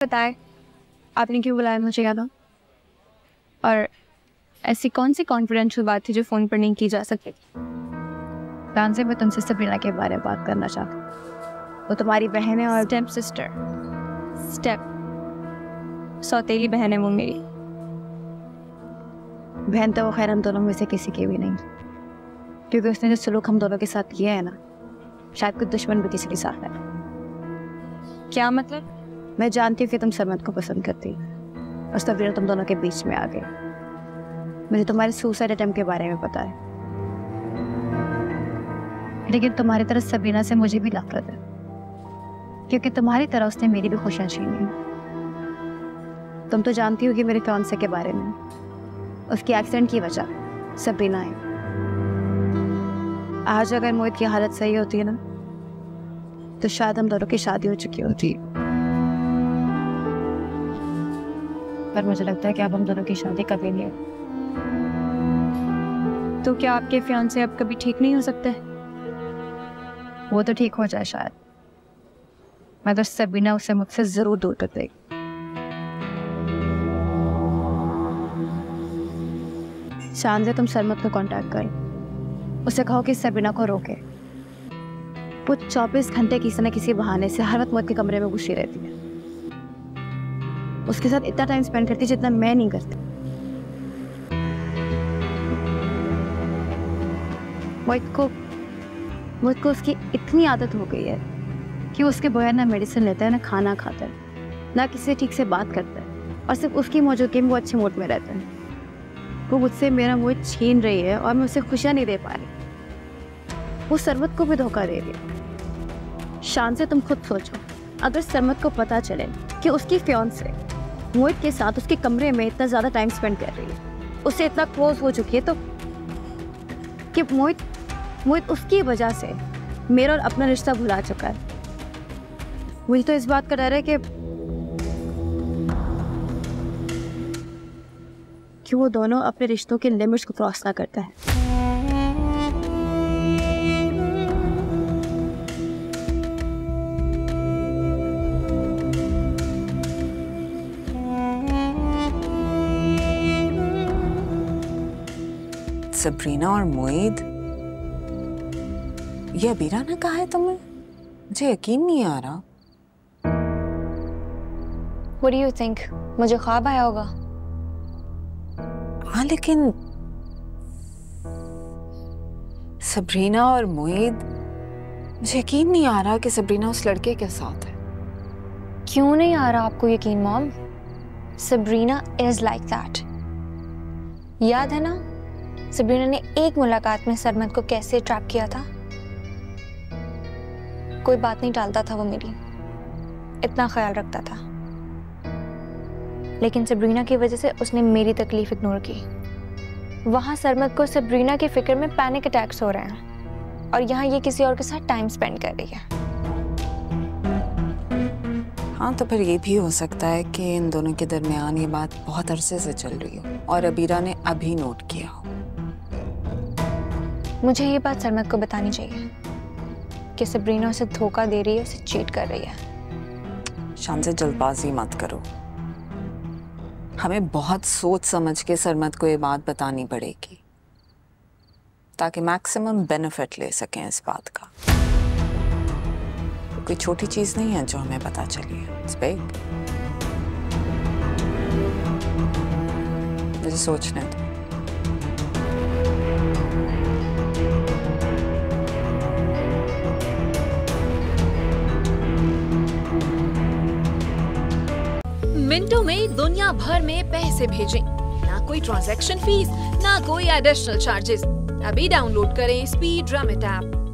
बताएं आपने क्यों बुलाया मुझे यहाँ? और ऐसी कौन सी कॉन्फिडेंशियल बात थी जो फ़ोन पर नहीं की जा सकती? से मैं तुमसे सबरीना के बारे में बात करना चाहती हूँ। वो तुम्हारी बहन है और स्टेप सिस्टर। स्टेप सौतेली बहन है वो मेरी। बहन तो वो खैर हम दोनों में से किसी की भी नहीं, क्योंकि उसने जो सलूक हम दोनों के साथ किया है ना, शायद कुछ दुश्मन भी किसी के साथ है। क्या मतलब? मैं जानती हूँ कि तुम सरमद को पसंद करती और सबरीना तुम दोनों के बीच में आ गई। मुझे तुम्हारे सुसाइड अटेम्प्ट के बारे में पता है, लेकिन तुम्हारी तरह सबरीना से मुझे भी नफरत है, क्योंकि तुम्हारी तरह उसने मेरी भी खुशियाँ छीनी। तुम तो जानती हो कि मेरे फियांसे के बारे में, उसकी एक्सीडेंट की वजह सबरीना है। आज अगर मोहित की हालत सही होती है ना, तो शायद हम दोनों की शादी हो चुकी होती। पर मुझे लगता है कि अब हम दोनों की शादी कभी नहीं हो। तो क्या आपके फियांसे अब कभी ठीक नहीं हो सकते? वो तो ठीक हो जाए शायद, मैं तो सबरीना उसे मुझसे जरूर दूर कर देगी। शाम से तुम सरमद को कांटेक्ट करो, उसे कहो कि सबरीना को रोके। वो 24 घंटे किसी न किसी बहाने से हर वक्त मोहित के कमरे में घुसी रहती है। उसके साथ इतना टाइम स्पेंड करती जितना मैं नहीं करती। मोहित को उसकी इतनी आदत हो गई है कि उसके बगैर ना मेडिसिन लेता है, ना खाना खाता है, ना किसी से ठीक से बात करता है, और सिर्फ उसकी मौजूदगी में वो अच्छे मूड में रहता है। वो मुझसे मेरा मोहित छीन रही है और मैं उसे खुशियाँ नहीं दे पा रही। वो सरमद को भी धोखा दे रही है। शान से तुम खुद सोचो, अगर सरमद को पता चले कि उसकी फियांसे मोहित के साथ उसके कमरे में इतना ज़्यादा टाइम स्पेंड कर रही है, उससे इतना क्लोज हो चुकी है, तो कि मोहित उसकी वजह से मेरा और अपना रिश्ता भुला चुका है। मुझे तो इस बात का डर है कि वो दोनों अपने रिश्तों के लिमिट्स को क्रॉस ना करता है। सबरीना और मोहित, ये अबीरा ने कहा है तुम्हें? मुझे यकीन नहीं आ रहा। What do you think? मुझे ख्वाब आया होगा। हाँ, लेकिन सबरीना और मोहित, मुझे यकीन नहीं आ रहा कि सबरीना उस लड़के के साथ है। क्यों नहीं आ रहा आपको यकीन mom? Sabrina is like that. याद है ना सबरीना ने एक मुलाकात में सरमद को कैसे ट्रैप किया था? कोई बात नहीं टालता था वो मेरी, इतना ख्याल रखता था, लेकिन सबरीना की वजह से उसने मेरी तकलीफ इग्नोर की। वहां सरमद को सबरीना की फिक्र में पैनिक अटैक्स हो रहे हैं, और यहाँ ये किसी और के साथ टाइम स्पेंड कर रही है। हाँ, तो फिर ये भी हो सकता है कि इन दोनों के दरमियान ये बात बहुत अरसे से चल रही हो और अबीरा ने अभी नोट किया हो। मुझे ये बात सरमद को बतानी चाहिए कि सबरीना उसे धोखा दे रही है, उसे चीट कर रही है। शान से जल्दबाजी मत करो, हमें बहुत सोच समझ के सरमद को ये बात बतानी पड़ेगी ताकि मैक्सिमम बेनिफिट ले सकें इस बात का। कोई छोटी चीज नहीं है जो हमें पता चली है। It's big। मुझे सोचने दो। मिनटों में दुनिया भर में पैसे भेजें, ना कोई ट्रांजैक्शन फीस, ना कोई एडिशनल चार्जेस। अभी डाउनलोड करें स्पीड रमिट ऐप।